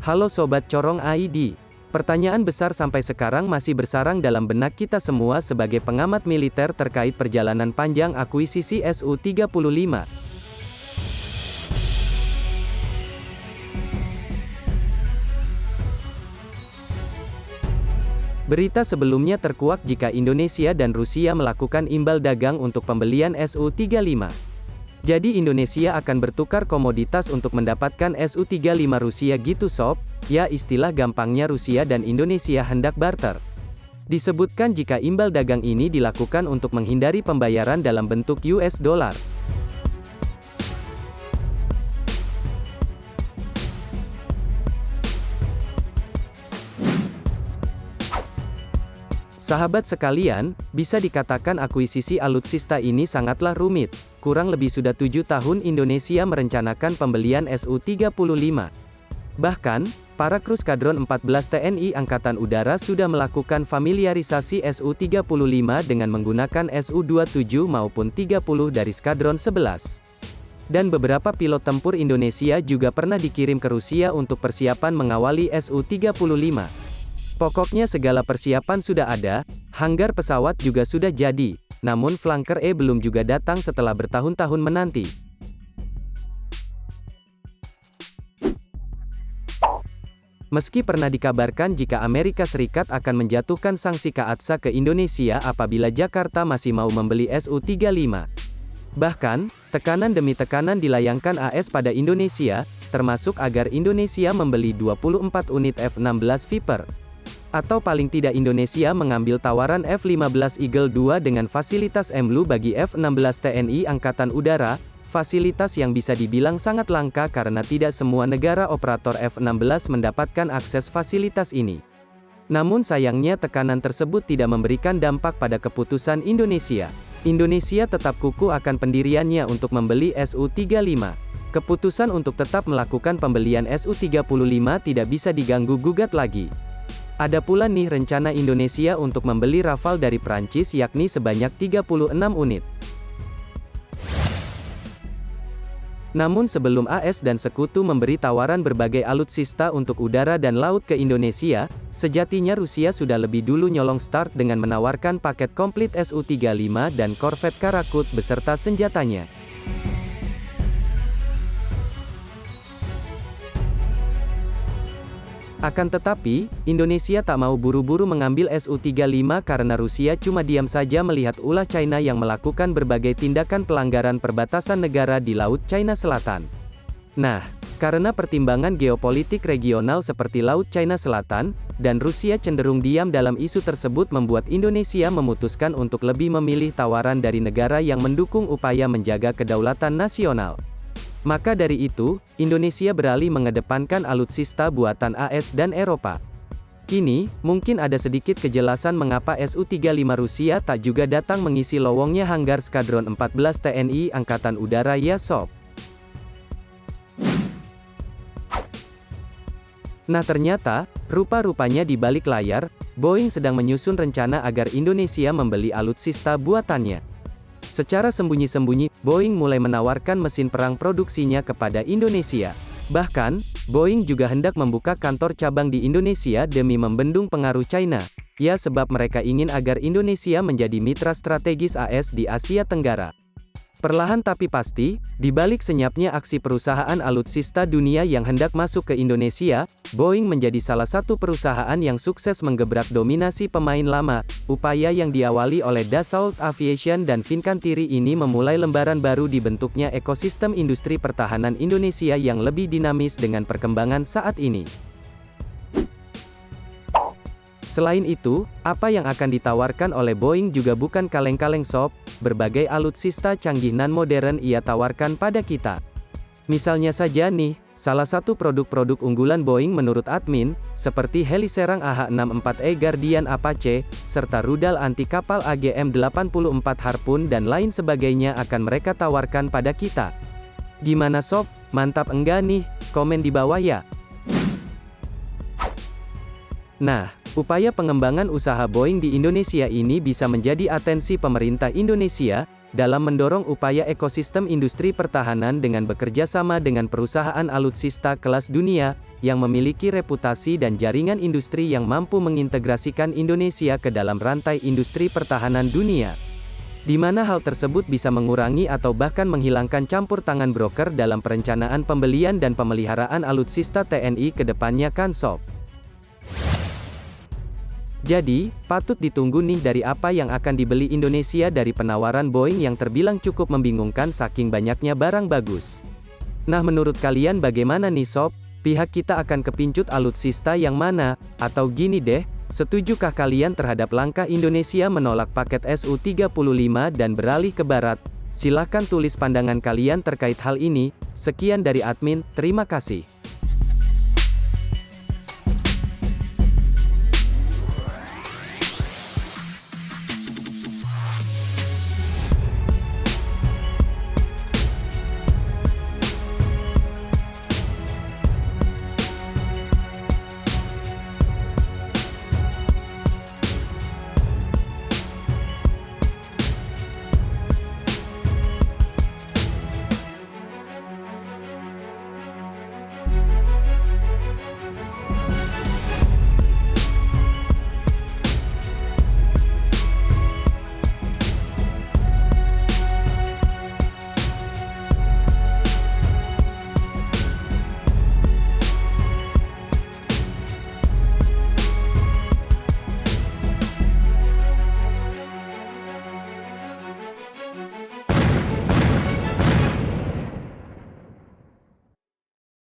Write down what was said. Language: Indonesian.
Halo Sobat Corong ID. Pertanyaan besar sampai sekarang masih bersarang dalam benak kita semua sebagai pengamat militer terkait perjalanan panjang akuisisi Su-35. Berita sebelumnya terkuak jika Indonesia dan Rusia melakukan imbal dagang untuk pembelian Su-35. Jadi Indonesia akan bertukar komoditas untuk mendapatkan Su-35 Rusia gitu sob, ya istilah gampangnya Rusia dan Indonesia hendak barter. Disebutkan jika imbal dagang ini dilakukan untuk menghindari pembayaran dalam bentuk US dollar. Sahabat sekalian, bisa dikatakan akuisisi alutsista ini sangatlah rumit. Kurang lebih sudah 7 tahun Indonesia merencanakan pembelian Su-35. Bahkan, para kru Skadron 14 TNI Angkatan Udara sudah melakukan familiarisasi Su-35 dengan menggunakan Su-27 maupun 30 dari Skadron 11. Dan beberapa pilot tempur Indonesia juga pernah dikirim ke Rusia untuk persiapan mengawali Su-35. Pokoknya segala persiapan sudah ada, hanggar pesawat juga sudah jadi, namun flanker belum juga datang setelah bertahun-tahun menanti. Meski pernah dikabarkan jika Amerika Serikat akan menjatuhkan sanksi KATSA ke Indonesia apabila Jakarta masih mau membeli Su-35. Bahkan, tekanan demi tekanan dilayangkan AS pada Indonesia, termasuk agar Indonesia membeli 24 unit F-16 Viper. Atau paling tidak Indonesia mengambil tawaran F-15 Eagle II dengan fasilitas MLU bagi F-16 TNI Angkatan Udara, fasilitas yang bisa dibilang sangat langka karena tidak semua negara operator F-16 mendapatkan akses fasilitas ini. Namun sayangnya tekanan tersebut tidak memberikan dampak pada keputusan Indonesia. Indonesia tetap kukuh akan pendiriannya untuk membeli Su-35. Keputusan untuk tetap melakukan pembelian Su-35 tidak bisa diganggu-gugat lagi. Ada pula nih rencana Indonesia untuk membeli Rafale dari Prancis yakni sebanyak 36 unit. Namun sebelum AS dan sekutu memberi tawaran berbagai alutsista untuk udara dan laut ke Indonesia, sejatinya Rusia sudah lebih dulu nyolong start dengan menawarkan paket komplit Su-35 dan korvet Karakut beserta senjatanya. Akan tetapi, Indonesia tak mau buru-buru mengambil Su-35 karena Rusia cuma diam saja melihat ulah China yang melakukan berbagai tindakan pelanggaran perbatasan negara di Laut China Selatan. Nah, karena pertimbangan geopolitik regional seperti Laut China Selatan, dan Rusia cenderung diam dalam isu tersebut membuat Indonesia memutuskan untuk lebih memilih tawaran dari negara yang mendukung upaya menjaga kedaulatan nasional. Maka dari itu, Indonesia beralih mengedepankan alutsista buatan AS dan Eropa. Kini, mungkin ada sedikit kejelasan mengapa Su-35 Rusia tak juga datang mengisi lowongnya hanggar Skadron 14 TNI Angkatan Udara ya sob. Nah ternyata, rupa-rupanya di balik layar, Boeing sedang menyusun rencana agar Indonesia membeli alutsista buatannya. Secara sembunyi-sembunyi, Boeing mulai menawarkan mesin perang produksinya kepada Indonesia. Bahkan, Boeing juga hendak membuka kantor cabang di Indonesia demi membendung pengaruh China. Ya sebab mereka ingin agar Indonesia menjadi mitra strategis AS di Asia Tenggara. Perlahan tapi pasti, di balik senyapnya aksi perusahaan alutsista dunia yang hendak masuk ke Indonesia, Boeing menjadi salah satu perusahaan yang sukses menggebrak dominasi pemain lama. Upaya yang diawali oleh Dassault Aviation dan Fincantieri ini memulai lembaran baru dibentuknya ekosistem industri pertahanan Indonesia yang lebih dinamis dengan perkembangan saat ini. Selain itu, apa yang akan ditawarkan oleh Boeing juga bukan kaleng-kaleng sob, berbagai alutsista canggih nan modern ia tawarkan pada kita. Misalnya saja nih, salah satu produk-produk unggulan Boeing menurut admin, seperti heli serang AH-64E Guardian Apache, serta rudal anti kapal AGM-84 Harpoon dan lain sebagainya akan mereka tawarkan pada kita. Gimana sob, mantap enggak nih? Komen di bawah ya. Nah, upaya pengembangan usaha Boeing di Indonesia ini bisa menjadi atensi pemerintah Indonesia, dalam mendorong upaya ekosistem industri pertahanan dengan bekerja sama dengan perusahaan alutsista kelas dunia, yang memiliki reputasi dan jaringan industri yang mampu mengintegrasikan Indonesia ke dalam rantai industri pertahanan dunia. Di mana hal tersebut bisa mengurangi atau bahkan menghilangkan campur tangan broker dalam perencanaan pembelian dan pemeliharaan alutsista TNI ke depannya kan sob. Jadi, patut ditunggu nih dari apa yang akan dibeli Indonesia dari penawaran Boeing yang terbilang cukup membingungkan saking banyaknya barang bagus. Nah menurut kalian bagaimana nih sob? Pihak kita akan kepincut alutsista yang mana? Atau gini deh, setujukah kalian terhadap langkah Indonesia menolak paket Su-35 dan beralih ke Barat? Silahkan tulis pandangan kalian terkait hal ini. Sekian dari admin, terima kasih.